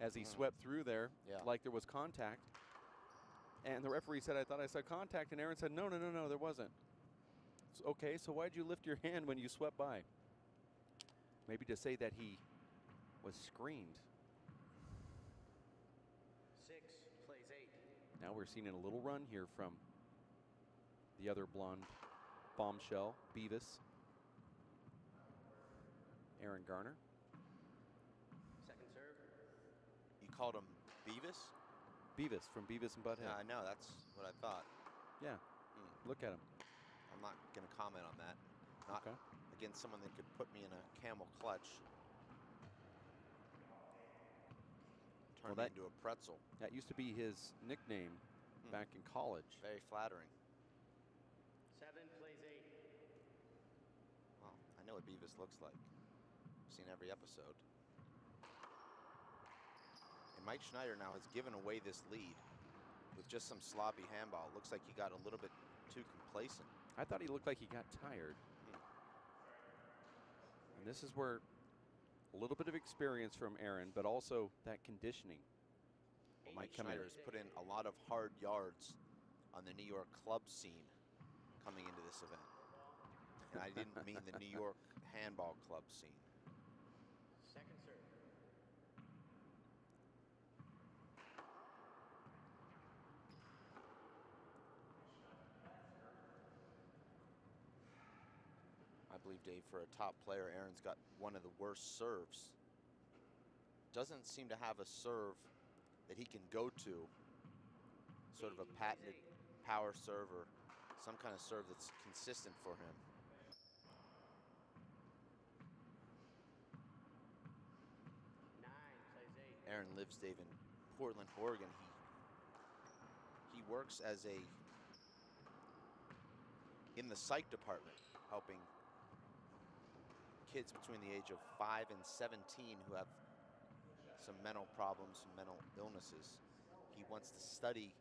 as he swept through there like there was contact. And the referee said, I thought I saw contact. And Aaron said, no, no, no, no, there wasn't. Okay, so why'd you lift your hand when you swept by? Maybe to say that he was screened. 6 plays 8. Now we're seeing a little run here from the other blonde bombshell, Beavis. Aaron Garner. Second serve. You called him Beavis? Beavis from Beavis and Butthead. Yeah, I know. That's what I thought. Yeah. Look at him. I'm not going to comment on that. Not against someone that could put me in a camel clutch. Turn me into a pretzel. That used to be his nickname back in college. Very flattering. 7 plays 8. Well, I know what Beavis looks like. I've seen every episode. And Mike Schneider now has given away this lead with just some sloppy handball. It looks like he got a little bit too complacent. I thought he looked like he got tired. And this is where a little bit of experience from Aaron, but also that conditioning. Well, Mike Schneider has put in a lot of hard yards on the New York club scene coming into this event. And I didn't mean the New York handball club scene. Second serve. I believe, Dave, for a top player, Aaron's got one of the worst serves. Doesn't seem to have a serve that he can go to, sort of a patented power serve or some kind of serve that's consistent for him. Aaron lives, Dave, in Portland, Oregon. He works as in the psych department, helping kids between the age of 5 and 17 who have some mental problems and mental illnesses. He wants to study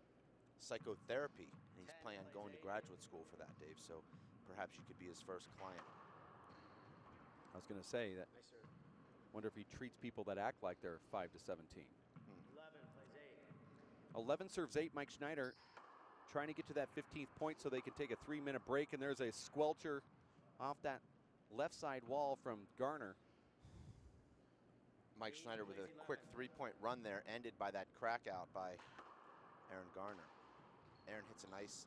psychotherapy, and he's planning on going to graduate school for that, Dave. So perhaps you could be his first client. I was going to say that. Wonder if he treats people that act like they're 5 to 17. 11 plays 8. 11 serves 8. Mike Schneider trying to get to that 15th point so they can take a 3-minute break. And there's a squelcher off that left side wall from Garner. Mike Schneider with a quick 3-point run there, ended by that crack out by Aaron Garner. Aaron hits a nice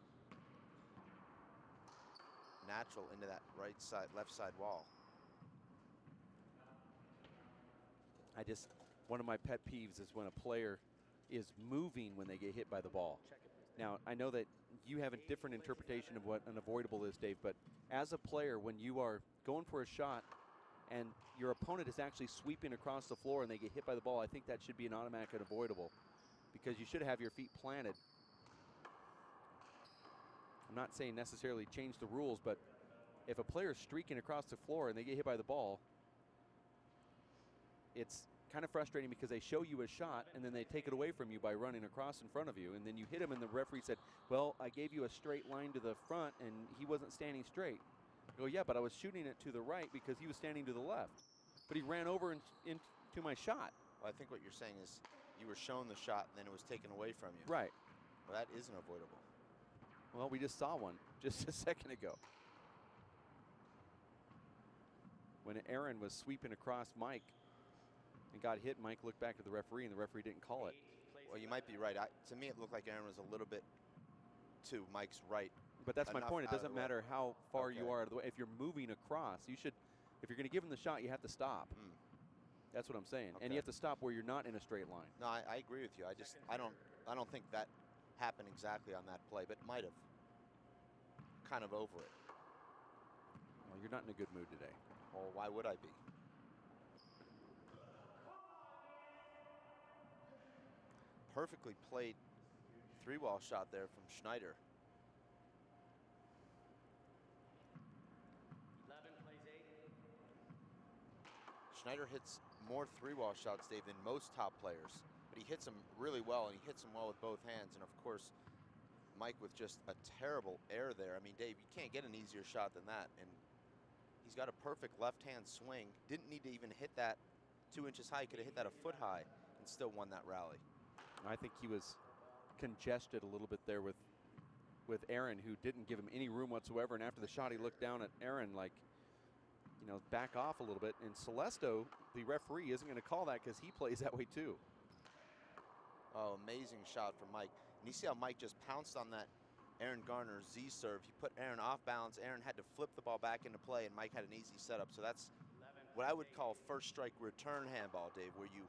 natural into that right side, left side wall. One of my pet peeves is when a player is moving when they get hit by the ball. Now, I know that you have a different interpretation of what an avoidable is, Dave, but as a player, when you are going for a shot and your opponent is actually sweeping across the floor and they get hit by the ball, I think that should be an automatic avoidable because you should have your feet planted. I'm not saying necessarily change the rules, but if a player is streaking across the floor and they get hit by the ball, it's kind of frustrating because they show you a shot and then they take it away from you by running across in front of you, and then you hit him and the referee said, well, I gave you a straight line to the front and he wasn't standing straight. I go, yeah, but I was shooting it to the right because he was standing to the left. But he ran over into my shot. Well, I think what you're saying is you were shown the shot and then it was taken away from you. Right. Well, that isn't avoidable. Well, we just saw one just a second ago. When Aaron was sweeping across Mike and got hit, Mike looked back at the referee, and the referee didn't call it. Well, you might be right. To me, it looked like Aaron was a little bit to Mike's right. But that's my point. It doesn't matter how far you are out of the way. If you're moving across, you should. If you're going to give him the shot, you have to stop. That's what I'm saying. And you have to stop where you're not in a straight line. No, I agree with you. I don't think that happened exactly on that play, but it might have. Kind of over it. Well, you're not in a good mood today. Well, why would I be? Perfectly played 3-wall shot there from Schneider. 11 plays 8. Schneider hits more 3-wall shots, Dave, than most top players, but he hits them really well, and he hits them well with both hands. And of course, Mike with just a terrible air there. I mean, Dave, you can't get an easier shot than that. And he's got a perfect left-hand swing. Didn't need to even hit that 2 inches high. He could have hit that a foot high. and still won that rally. I think he was congested a little bit there with Aaron, who didn't give him any room whatsoever. And after the shot, he looked down at Aaron like, you know, back off a little bit. And Celesto, the referee, isn't going to call that because he plays that way too. Oh, amazing shot from Mike. And you see how Mike just pounced on that Aaron Garner Z serve. He put Aaron off balance. Aaron had to flip the ball back into play, and Mike had an easy setup. So that's what I would call first strike return handball, Dave, where you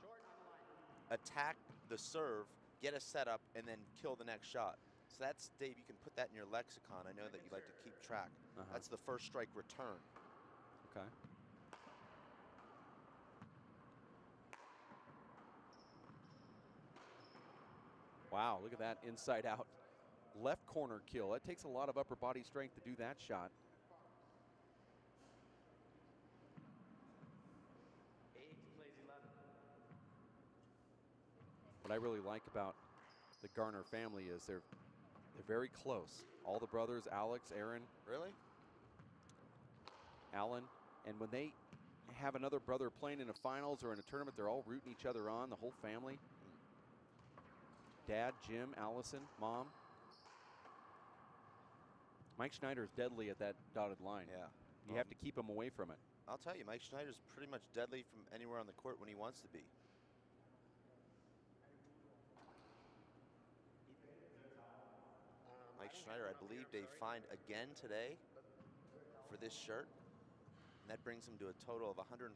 attack the serve, get a setup, and then kill the next shot. So that's, Dave, you can put that in your lexicon. I know that you like to keep track. That's the first strike return. Okay. Wow, look at that inside out left corner kill. That takes a lot of upper body strength to do that shot. 8 plays 11. What I really like about the Garner family is they're very close. All the brothers, Alex, Aaron. Really? Alan. And when they have another brother playing in a finals or in a tournament, they're all rooting each other on, the whole family. Dad, Jim, Allison, Mom. Mike Schneider is deadly at that dotted line. Yeah. You have to keep him away from it. I'll tell you, Mike Schneider's pretty much deadly from anywhere on the court when he wants to be. Mike Schneider, I believe they fined again today for this shirt. And that brings him to a total of $105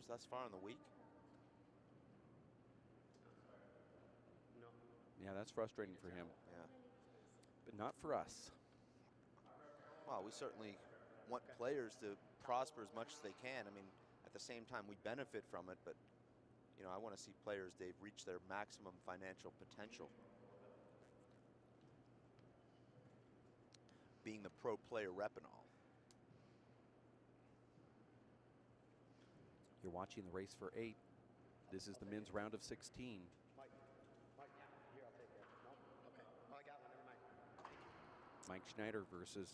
thus far in the week. No. Yeah, that's frustrating for him. Yeah. But not for us. Well, we certainly want players to prosper as much as they can. I mean, at the same time, we benefit from it, but, you know, I want to see players, Dave, reach their maximum financial potential. Being the pro player rep and all. You're watching the race for 8. This is the men's round of 16. Mike, here, I'll take that. No? Okay. Oh, I got one. Never mind. Mike Schneider versus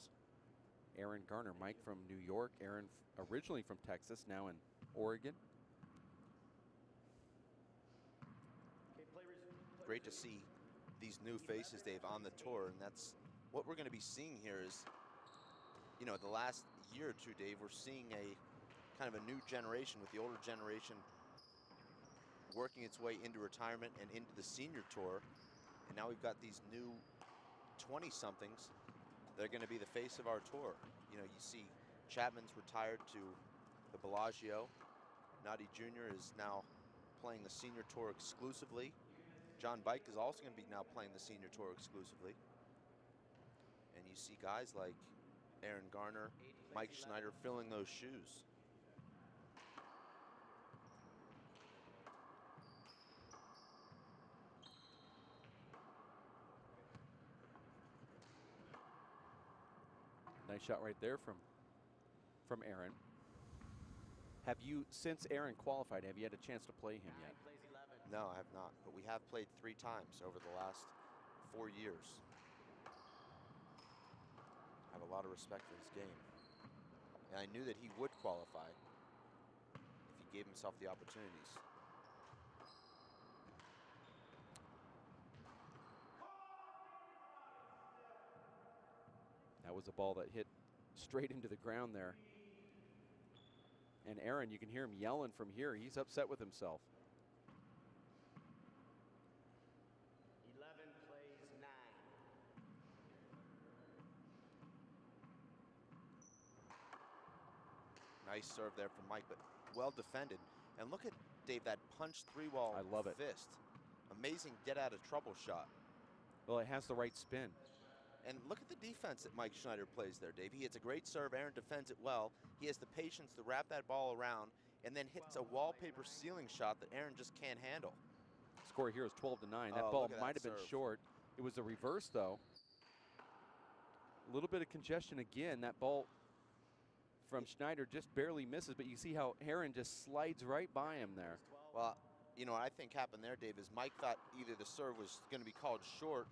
Aaron Garner. Mike from New York, Aaron originally from Texas, now in Oregon. Okay, players. Great to see these new faces, Dave, on the tour, and that's what we're going to be seeing here is, you know, the last year or two, Dave, we're seeing a kind of a new generation with the older generation working its way into retirement and into the senior tour. And now we've got these new 20-somethings. They're going to be the face of our tour. You know, you see Chapman's retired to the Bellagio. Nadi Jr. is now playing the senior tour exclusively. John Bike is also going to be now playing the senior tour exclusively. And you see guys like Aaron Garner, Mike Schneider filling those shoes. Nice shot right there from Aaron. Have you, since Aaron qualified, have you had a chance to play him yet? Plays 11. No, I have not, but we have played 3 times over the last 4 years. I have a lot of respect for his game. And I knew that he would qualify if he gave himself the opportunities. That was a ball that hit straight into the ground there. And Aaron, you can hear him yelling from here. He's upset with himself. 11 plays 9. Nice serve there from Mike, but well defended. And look at, Dave, that punch 3-wall I love it. fist. Amazing get out of trouble shot. Well, it has the right spin. And look at the defense that Mike Schneider plays there, Dave. He hits a great serve. Aaron defends it well. He has the patience to wrap that ball around and then hits a wallpaper ceiling shot that Aaron just can't handle. Score here is 12-9. That Oh, ball look at might that have been serve. short. It was a reverse, though. A little bit of congestion again. That ball from Schneider just barely misses, but you see how Aaron just slides right by him there. Well, you know what I think happened there, Dave, is Mike thought either the serve was going to be called short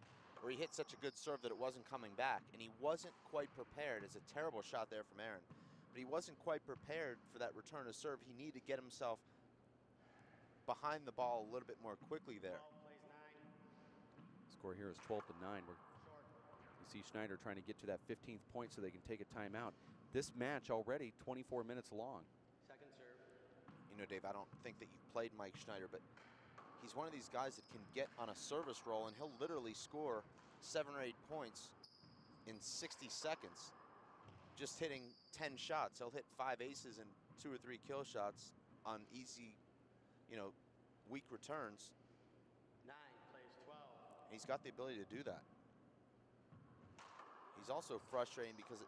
or he hit such a good serve that it wasn't coming back, and he wasn't quite prepared. It's a terrible shot there from Aaron, but he wasn't quite prepared for that return of serve. He needed to get himself behind the ball a little bit more quickly there. Score here is 12-9. You see Schneider trying to get to that 15th point so they can take a timeout. This match already 24 minutes long. Second serve. You know, Dave, I don't think that you've played Mike Schneider, but he's one of these guys that can get on a service roll and he'll literally score 7 or 8 points in 60 seconds. Just hitting 10 shots. He'll hit 5 aces and 2 or 3 kill shots on easy, you know, weak returns. 9 plays 12. And he's got the ability to do that. He's also frustrating because it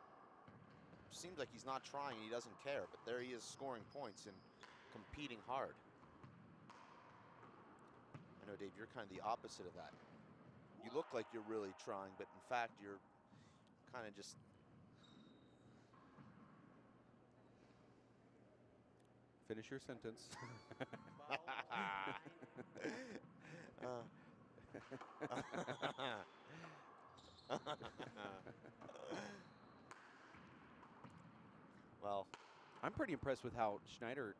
seems like he's not trying and he doesn't care, but there he is scoring points and competing hard. I know, Dave, you're kind of the opposite of that. You look like you're really trying, but in fact, you're kind of just... Finish your sentence. Well, I'm pretty impressed with how Schneider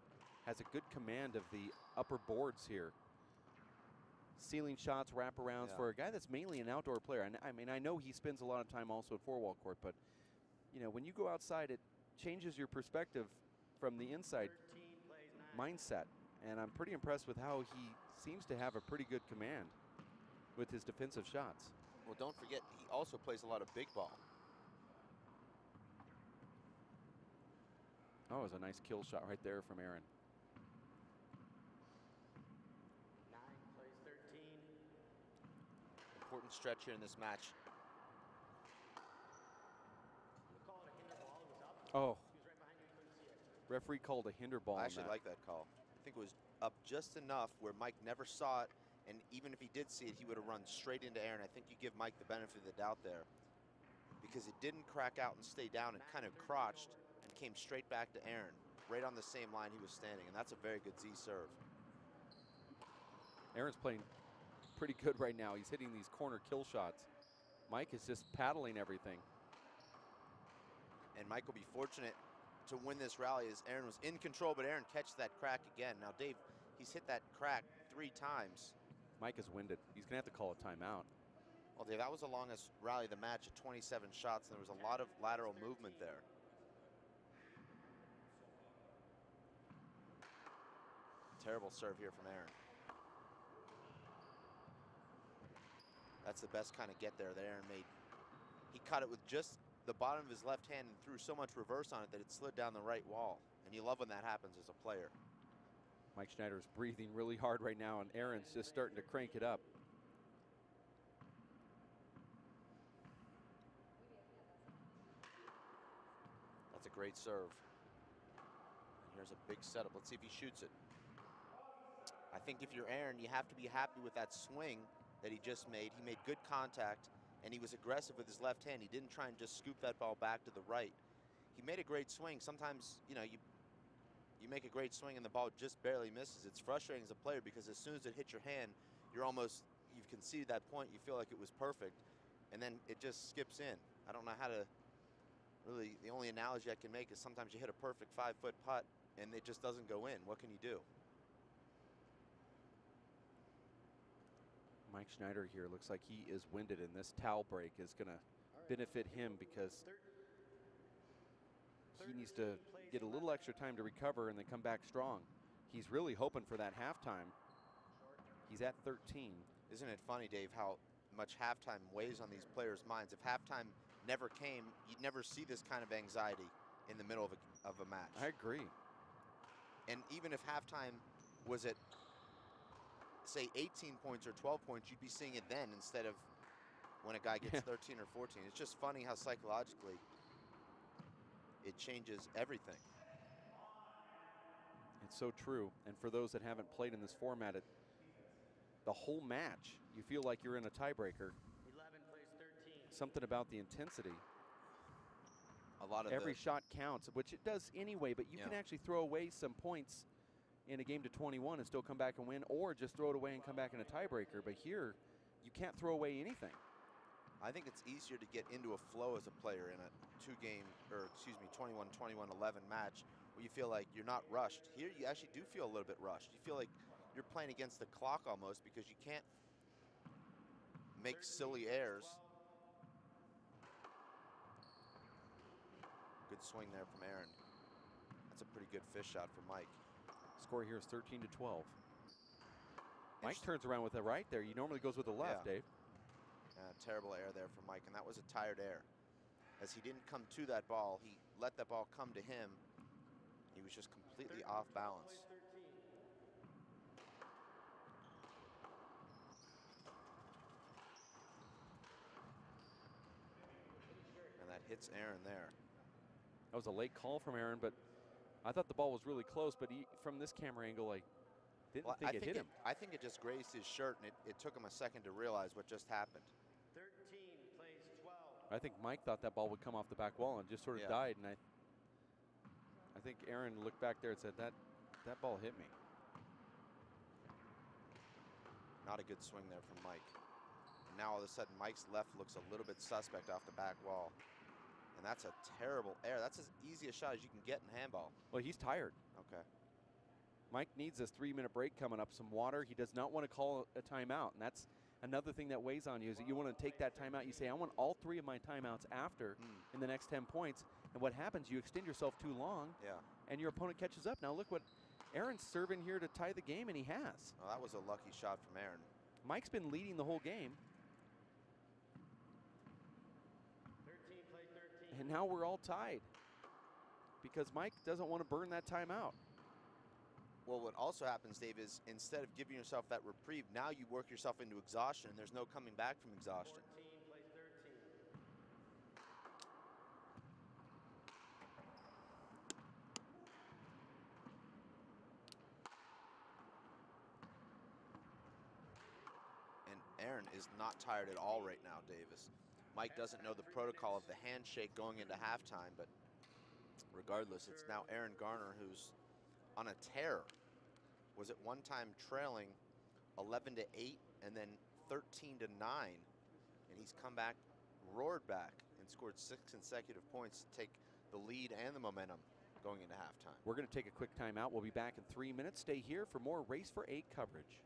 has a good command of the upper boards here. Ceiling shots, wraparounds, yeah. for a guy that's mainly an outdoor player. And I mean, I know he spends a lot of time also at four-wall court, but you know, when you go outside, it changes your perspective from the inside mindset. And I'm pretty impressed with how he seems to have a pretty good command with his defensive shots. Well, don't forget, he also plays a lot of big ball. Oh, it was a nice kill shot right there from Aaron. 9 plays 13. Important stretch here in this match. We'll call it a hinder ball. It was up. Oh, He was right behind you. You couldn't see it. referee called a hinder ball. I on actually that. like that call. I think it was up just enough where Mike never saw it, and even if he did see it, he would have run straight into Aaron. I think you give Mike the benefit of the doubt there because it didn't crack out and stay down. It kind of crotched and came straight back to Aaron, right on the same line he was standing, and that's a very good Z serve. Aaron's playing pretty good right now. He's hitting these corner kill shots. Mike is just paddling everything. And Mike will be fortunate to win this rally as Aaron was in control, but Aaron catches that crack again. Now, Dave, he's hit that crack 3 times. Mike is winded. He's going to have to call a timeout. Well, Dave, that was the longest rally of the match at 27 shots, and there was a lot of lateral movement there. Terrible serve here from Aaron. That's the best kind of get there that Aaron made. He caught it with just the bottom of his left hand and threw so much reverse on it that it slid down the right wall. And you love when that happens as a player. Mike Schneider is breathing really hard right now, and Aaron's just starting to crank it up. That's a great serve. And here's a big setup. Let's see if he shoots it. I think if you're Aaron, you have to be happy with that swing that he just made. He made good contact, and he was aggressive with his left hand. He didn't try and just scoop that ball back to the right. He made a great swing. Sometimes, you know, you make a great swing and the ball just barely misses. It's frustrating as a player because as soon as it hits your hand, you've conceded that point. You feel like it was perfect, and then it just skips in. I don't know how to really, the only analogy I can make is sometimes you hit a perfect 5-foot putt and it just doesn't go in. What can you do? Mike Schneider here looks like he is winded, and this towel break is going to benefit him because he needs to get a little extra time to recover and then come back strong. He's really hoping for that halftime. He's at 13. Isn't it funny, Dave, how much halftime weighs on these players' minds? If halftime never came, you'd never see this kind of anxiety in the middle of a match. I agree. And even if halftime was at, say, 18 points or 12 points, you'd be seeing it then instead of when a guy gets 13 or 14. It's just funny how psychologically it changes everything. It's so true. And for those that haven't played in this format, the whole match, you feel like you're in a tiebreaker. 11 plays 13. Something about the intensity. A lot of every shot counts, which it does anyway, but you Yeah. can actually throw away some points in a game to 21 and still come back and win, or just throw it away and come back in a tiebreaker. But here, you can't throw away anything. I think it's easier to get into a flow as a player in a 21-21-11 match where you feel like you're not rushed. Here you actually do feel a little bit rushed. You feel like you're playing against the clock almost because you can't make silly errors. Good swing there from Aaron. That's a pretty good fish shot for Mike. Score here is 13-12. Mike turns around with the right there. He normally goes with the left, Yeah. Dave. Terrible error there for Mike, and that was a tired error. As he didn't come to that ball, he let that ball come to him. He was just completely off balance. And that hits Aaron there. That was a late call from Aaron, but I thought the ball was really close, but from this camera angle, I didn't think it hit him. I think it just grazed his shirt, and it took him a second to realize what just happened. 13 plays 12. I think Mike thought that ball would come off the back wall and just sort of died, and I think Aaron looked back there and said, that ball hit me. Not a good swing there from Mike. And now all of a sudden, Mike's left looks a little bit suspect off the back wall. And that's a terrible error. That's as easy a shot as you can get in handball. Well, he's tired. Okay. Mike needs this 3-minute break coming up, some water. He does not want to call a timeout, and that's another thing that weighs on you is that you want to take that timeout. You say, I want all 3 of my timeouts after in the next 10 points. And what happens, you extend yourself too long, and your opponent catches up. Now look what Aaron's serving here to tie the game, and he has. Well, that was a lucky shot from Aaron. Mike's been leading the whole game. 13 plays 13. And now we're all tied because Mike doesn't want to burn that timeout. Well, what also happens, Dave, is instead of giving yourself that reprieve, now you work yourself into exhaustion, and there's no coming back from exhaustion. 14 plays 13. And Aaron is not tired at all right now, Davis. Mike doesn't know the protocol of the handshake going into halftime, but regardless, it's now Aaron Garner who's on a tear. Was at one time trailing 11-8 and then 13-9, and he's come back, roared back, and scored 6 consecutive points to take the lead and the momentum going into halftime. We're going to take a quick timeout. We'll be back in 3 minutes. Stay here for more Race for 8 coverage.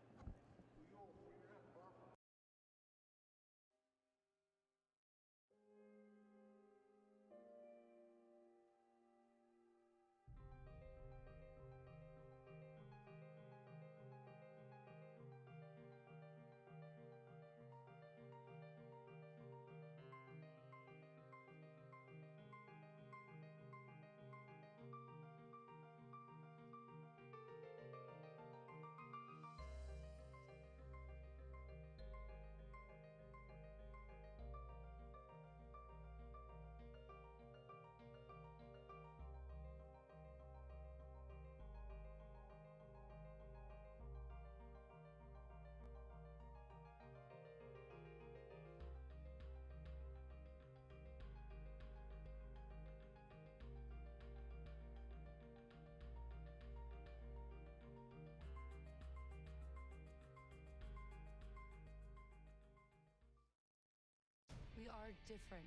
We are different.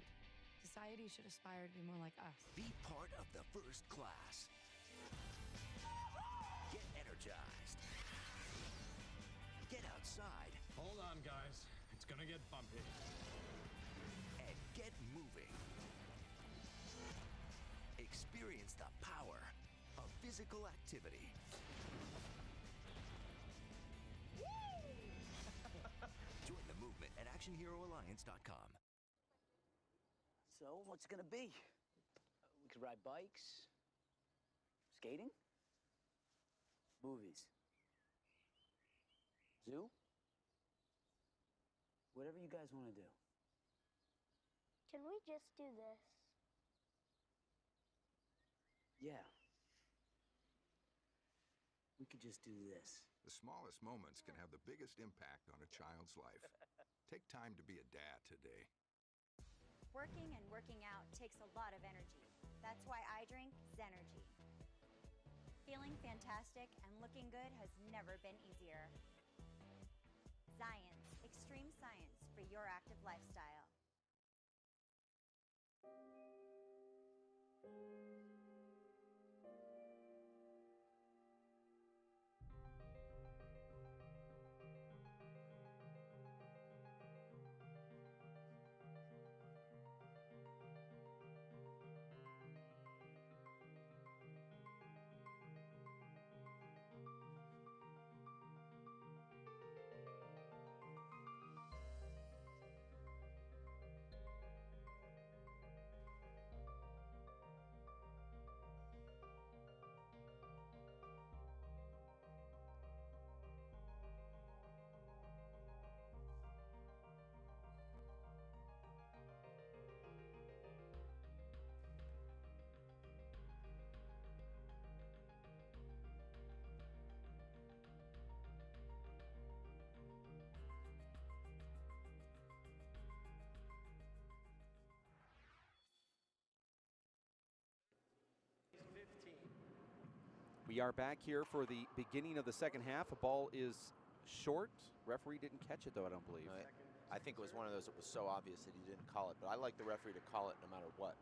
Society should aspire to be more like us. Be part of the first class. Get energized. Get outside. Hold on, guys. It's gonna get bumpy. And get moving. Experience the power of physical activity. Join the movement at ActionHeroAlliance.com. So, what's it gonna be? We could ride bikes, skating, movies, zoo, whatever you guys want to do. Can we just do this? Yeah. We could just do this. The smallest moments can have the biggest impact on a child's life. Take time to be a dad today. Working and working out takes a lot of energy. That's why I drink Zenergy. Feeling fantastic and looking good has never been easier. Science, extreme science for your active lifestyle. We are back here for the beginning of the second half. A ball is short. Referee didn't catch it, though, I don't believe. No, I think it was one of those that was so obvious that he didn't call it, but I like the referee to call it no matter what.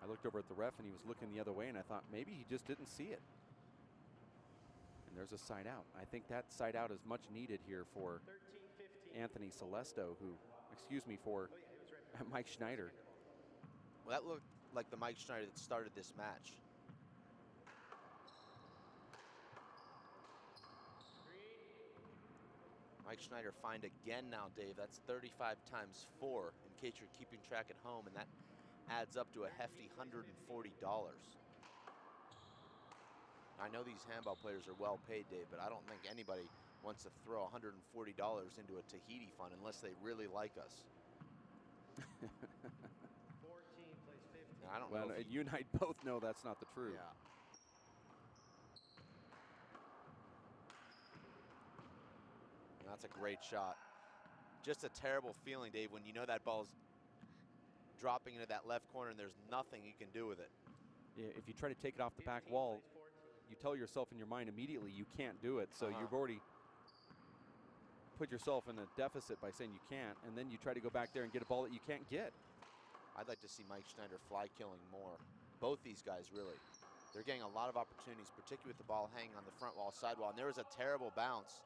I looked over at the ref, and he was looking the other way, and I thought maybe he just didn't see it. And there's a side out. I think that side out is much needed here for Anthony Celesto, for Mike Schneider. Well, that looked like the Mike Schneider that started this match. Mike Schneider fined again now, Dave. That's 35 times 4, in case you're keeping track at home, and that adds up to a hefty $140. I know these handball players are well paid, Dave, but I don't think anybody wants to throw $140 into a Tahiti fund unless they really like us. I don't know. Well, you and I both know that's not the truth. Yeah. And that's a great shot. Just a terrible feeling, Dave, when you know that ball's dropping into that left corner and there's nothing you can do with it. Yeah, if you try to take it off the back wall, you tell yourself in your mind immediately you can't do it. So you've already put yourself in a deficit by saying you can't, and then you try to go back there and get a ball that you can't get. I'd like to see Mike Schneider fly killing more. Both these guys, really. They're getting a lot of opportunities, particularly with the ball hanging on the front wall, sidewall, and there was a terrible bounce.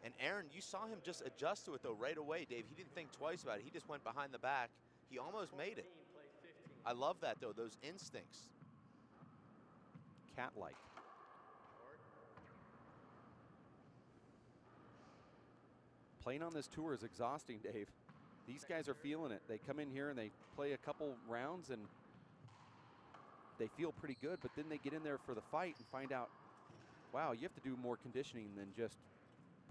And Aaron, you saw him just adjust to it, though, right away, Dave. He didn't think twice about it. He just went behind the back. He almost made it. I love that, though, those instincts. Cat-like. Playing on this tour is exhausting, Dave. These guys are feeling it. They come in here and they play a couple rounds and they feel pretty good, but then they get in there for the fight and find out, wow, you have to do more conditioning than just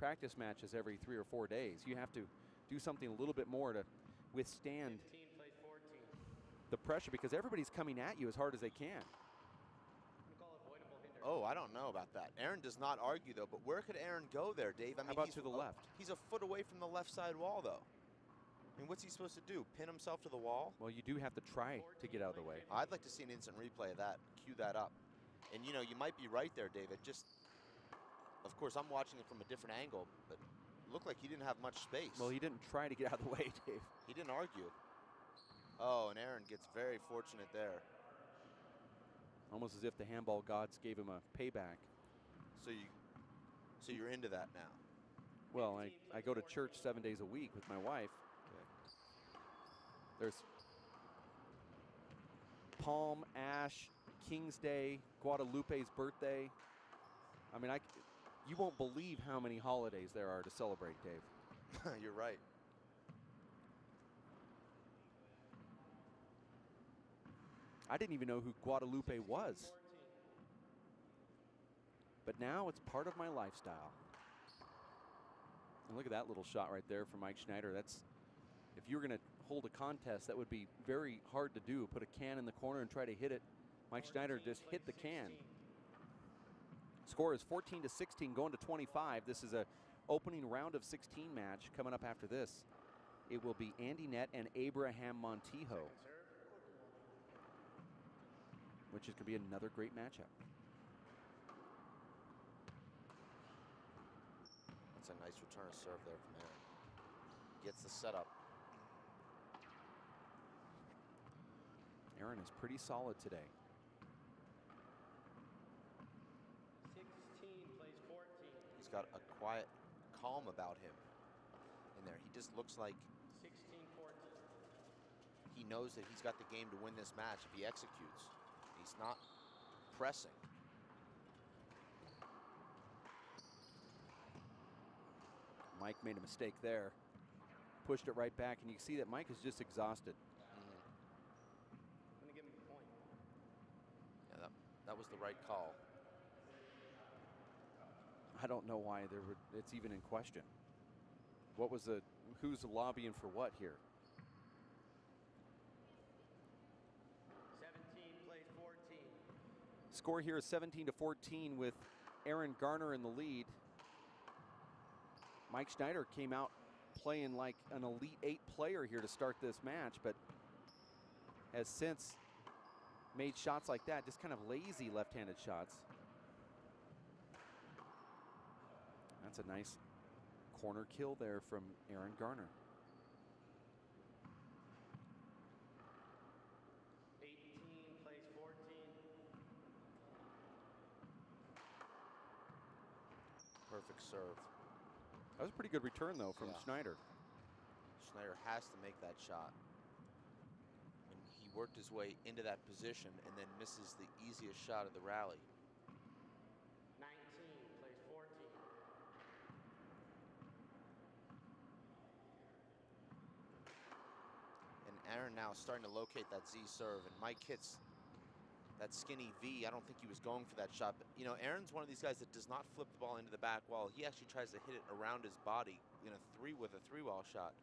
practice matches every 3 or 4 days. You have to do something a little bit more to withstand the pressure, because everybody's coming at you as hard as they can. Oh, I don't know about that. Aaron does not argue, though, but where could Aaron go there, Dave? I mean, how about to the left? He's a foot away from the left side wall, though. I mean, what's he supposed to do? Pin himself to the wall? Well, you do have to try to get out of the way. I'd like to see an instant replay of that. Cue that up. And, you know, you might be right there, David. Just, of course, I'm watching it from a different angle, but it looked like he didn't have much space. Well, he didn't try to get out of the way, Dave. He didn't argue. Oh, and Aaron gets very fortunate there. Almost as if the handball gods gave him a payback. So you're into that now? Well, I go to church 7 days a week with my wife. There's Palm, Ash, King's Day, Guadalupe's birthday. I mean, you won't believe how many holidays there are to celebrate, Dave. You're right. I didn't even know who Guadalupe was. But now it's part of my lifestyle. And look at that little shot right there from Mike Schneider. That's, if you were going to hold a contest, that would be very hard to do. Put a can in the corner and try to hit it. Mike Schneider just hit the can. Score is 14-16, going to 25. This is a opening round of 16 match. Coming up after this, it will be Andy Nett and Abraham Montijo, which is going to be another great matchup. That's a nice return of serve there from Aaron. Gets the setup. Aaron is pretty solid today. 16 plays 14. He's got a quiet calm about him in there. He just looks like 16-14. he knows that he's got the game to win this match if he executes. He's not pressing. Mike made a mistake there. Pushed it right back, and you see that Mike is just exhausted. I'm going to give him a point. Yeah, that was the right call. I don't know why it's even in question. What was who's lobbying for what here? 17 plays 14. Score here is 17-14 with Aaron Garner in the lead. Mike Schneider came out playing like an Elite 8 player here to start this match, but has since made shots like that, just kind of lazy left-handed shots. That's a nice corner kill there from Aaron Garner. 18 plays 14. Perfect serve. That was a pretty good return, though, from Yeah. Schneider. Schneider has to make that shot. And he worked his way into that position and then misses the easiest shot of the rally. 19 plays 14. And Aaron now starting to locate that Z serve, and Mike hits that skinny V. I don't think he was going for that shot, but you know, Aaron's one of these guys that does not flip the ball into the back wall. He actually tries to hit it around his body in a with a three-wall shot.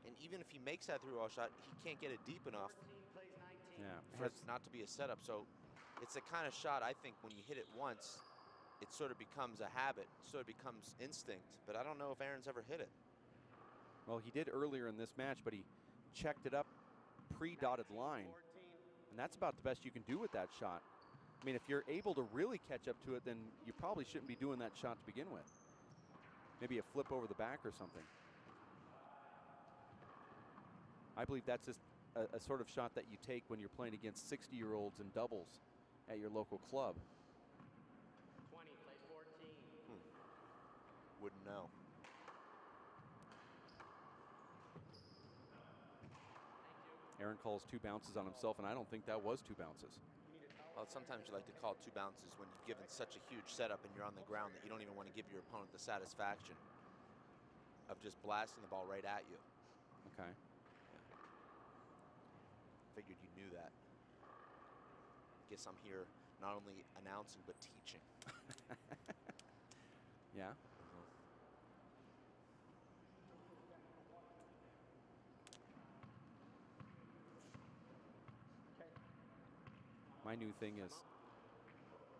And even if he makes that three-wall shot, he can't get it deep enough for it not to be a setup. So it's the kind of shot, I think, when you hit it once, it sort of becomes a habit, sort of becomes instinct. But I don't know if Aaron's ever hit it. Well, he did earlier in this match, but he checked it up pre-dotted line. And that's about the best you can do with that shot. I mean, if you're able to really catch up to it, then you probably shouldn't be doing that shot to begin with. Maybe a flip over the back or something. I believe that's just a sort of shot that you take when you're playing against 60-year-olds in doubles at your local club. 20 plays 14. Wouldn't know. Aaron calls 2 bounces on himself, and I don't think that was 2 bounces. Well, sometimes you like to call 2 bounces when you've given such a huge setup and you're on the ground that you don't even want to give your opponent the satisfaction of just blasting the ball right at you. Okay. Yeah. Figured you knew that. Guess I'm here not only announcing but teaching. Yeah. My new thing is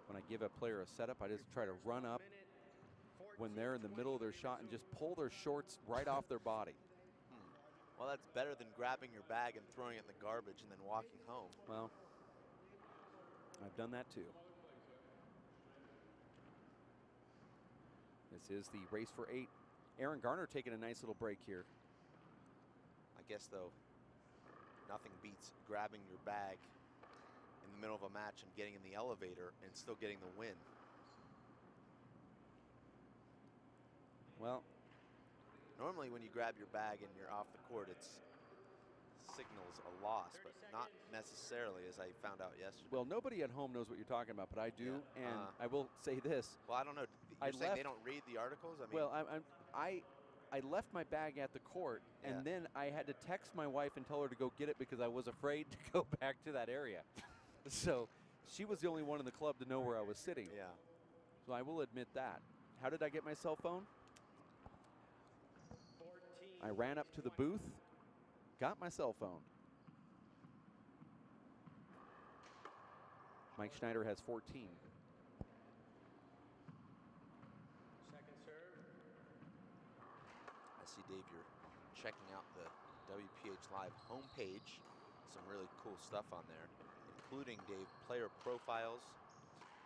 when I give a player a setup, I just try to run up when they're in the middle of their shot and just pull their shorts right off their body. Well, that's better than grabbing your bag and throwing it in the garbage and then walking home. Well, I've done that too. This is the race for 8. Aaron Garner taking a nice little break here. I guess, though, nothing beats grabbing your bag in the middle of a match and getting in the elevator and still getting the win. Well, normally when you grab your bag and you're off the court, it signals a loss, but not necessarily, as I found out yesterday. Well, nobody at home knows what you're talking about, but I do, and I will say this. Well, I don't know. You're saying they don't read the articles? I mean, well, I left my bag at the court, and then I had to text my wife and tell her to go get it because I was afraid to go back to that area. So she was the only one in the club to know where I was sitting. Yeah. So I will admit that. How did I get my cell phone? I ran up to the booth, got my cell phone. Mike Schneider has 14. Second serve. I see, Dave, you're checking out the WPH Live homepage. Some really cool stuff on there, including, Dave, player profiles,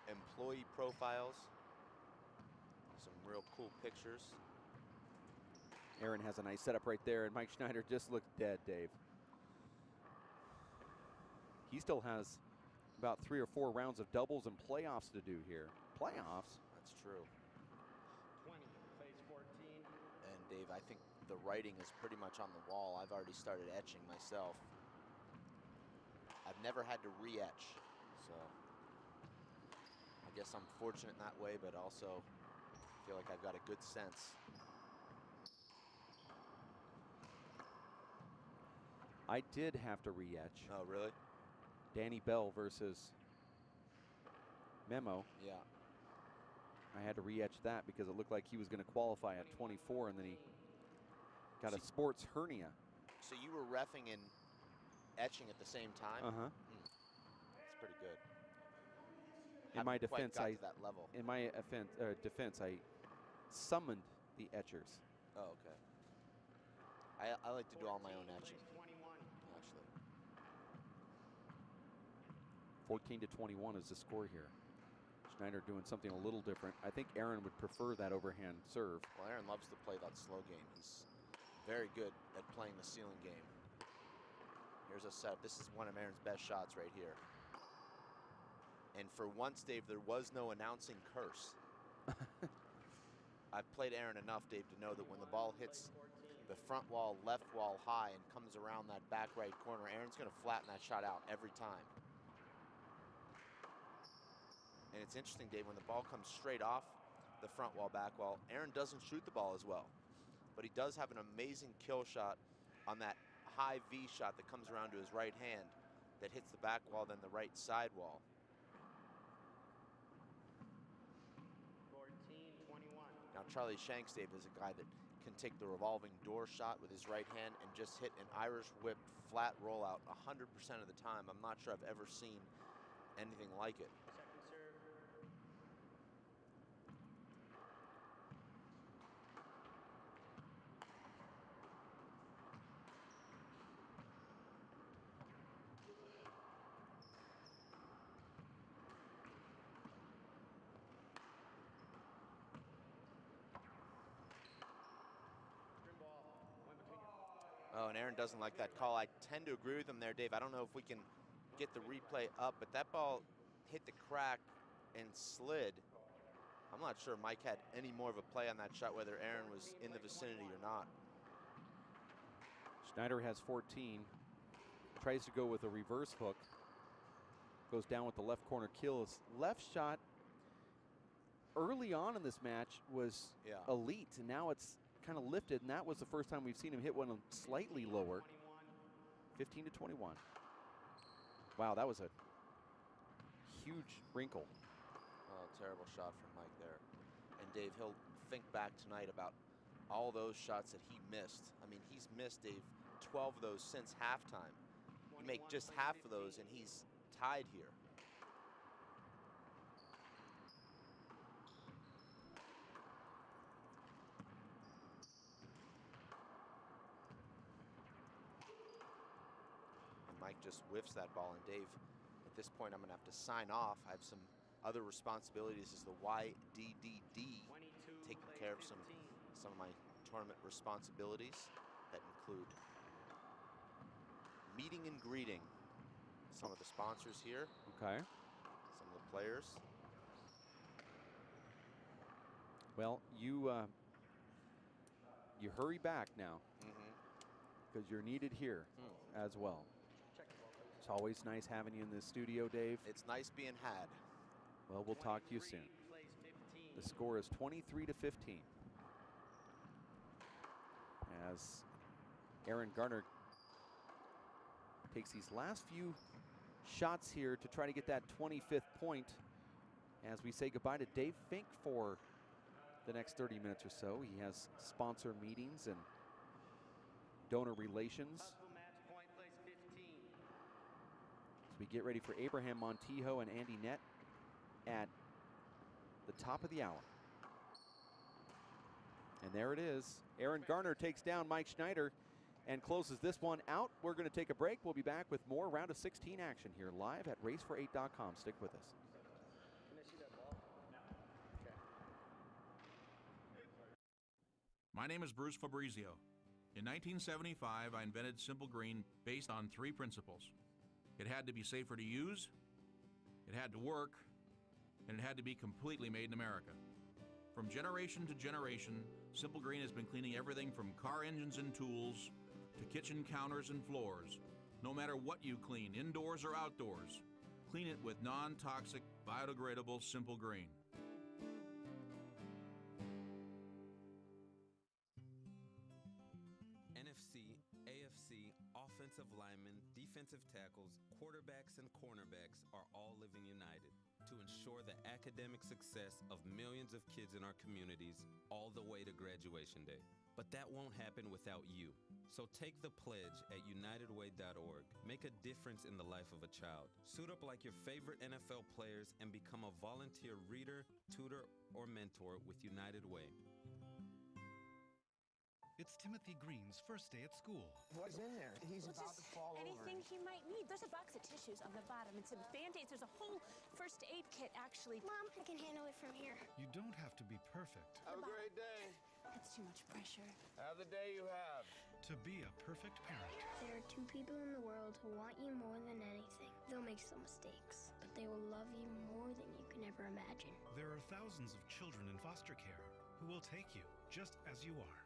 employee profiles, some real cool pictures. Aaron has a nice setup right there, and Mike Schneider just looked dead, Dave. He still has about 3 or 4 rounds of doubles and playoffs to do here. Playoffs? That's true. 20 plays 14. And, Dave, I think the writing is pretty much on the wall. I've already started etching myself. I've never had to re-etch, so I guess I'm fortunate in that way, but also feel like I've got a good sense. I did have to re-etch. Oh, really? Danny Bell versus Memo. Yeah. I had to re-etch that because it looked like he was going to qualify at 24, and then he got a sports hernia. So you were reffing and etching at the same time? Uh-huh. That's pretty good. In my Haven't quite defense, got to that level. In my defense, I summoned the etchers. Oh, okay. I like to do all my own etching, actually. 14-21 is the score here. Schneider doing something a little different. I think Aaron would prefer that overhand serve. Well, Aaron loves to play that slow game. He's very good at playing the ceiling game. Here's a set. This is one of Aaron's best shots right here. And for once, Dave, there was no announcing curse. I've played Aaron enough, Dave, to know that when the ball hits the front wall, left wall high, and comes around that back right corner, Aaron's going to flatten that shot out every time. And it's interesting, Dave, when the ball comes straight off the front wall, back wall, Aaron doesn't shoot the ball as well. But he does have an amazing kill shot on that high V shot that comes around to his right hand that hits the back wall, then the right side wall. 14-21. Now Charlie Shanks, Dave, is a guy that can take the revolving door shot with his right hand and just hit an Irish whip flat rollout 100% of the time. I'm not sure I've ever seen anything like it. Second serve. Screen ball. One between you. Oh, and Aaron doesn't like that call. I tend to agree with him there, Dave. I don't know if we can get the replay up, but that ball hit the crack and slid. I'm not sure Mike had any more of a play on that shot, whether Aaron was in the vicinity or not. Schneider has 14. Tries to go with a reverse hook. Goes down with the left corner kill. His left shot early on in this match was elite, and now it's kind of lifted, and that was the first time we've seen him hit one slightly lower. 15-21. Wow, that was a huge wrinkle. Oh, terrible shot from Mike there. And Dave, he'll think back tonight about all those shots that he missed. I mean, he's missed, Dave, 12 of those since halftime. You make just half of those, and he's tied here. And Mike just whiffs that ball, and Dave, at this point, I'm going to have to sign off. I have some other responsibilities as the YDDD, taking care of some of my tournament responsibilities that include meeting and greeting some of the sponsors here. Okay. Some of the players. Well, you hurry back now because you're needed here as well. It's always nice having you in the studio, Dave. It's nice being had. Well, we'll talk to you soon. The score is 23-15. As Aaron Garner takes these last few shots here to try to get that 25th point as we say goodbye to Dave Fink for the next 30 minutes or so. He has sponsor meetings and donor relations. As we get ready for Abraham Montijo and Andy Nett at the top of the hour. And there it is. Aaron Garner takes down Mike Schneider and closes this one out. We're going to take a break. We'll be back with more round of 16 action here live at racefor8.com. Stick with us. Can I see that ball? Okay. My name is Bruce Fabrizio. In 1975, I invented Simple Green based on 3 principles. It had to be safer to use, it had to work, and it had to be completely made in America. From generation to generation, Simple Green has been cleaning everything from car engines and tools to kitchen counters and floors. No matter what you clean, indoors or outdoors, clean it with non-toxic, biodegradable Simple Green. NFC, AFC, offensive linemen, defensive tackles, quarterbacks, and cornerbacks are all living united to ensure the academic success of millions of kids in our communities all the way to graduation day. But that won't happen without you. So take the pledge at unitedway.org. Make a difference in the life of a child. Suit up like your favorite NFL players and become a volunteer reader, tutor, or mentor with United Way. It's Timothy Green's first day at school. What's in there? He's about to fall anything over. he might need. There's a box of tissues on the bottom and some Band-Aids. There's a whole first aid kit, actually. Mom, I can handle it from here. You don't have to be perfect Have a great day. That's too much pressure. Have the day you have. to be a perfect parent. There are two people in the world who want you more than anything. They'll make some mistakes, but they will love you more than you can ever imagine. There are thousands of children in foster care who will take you just as you are.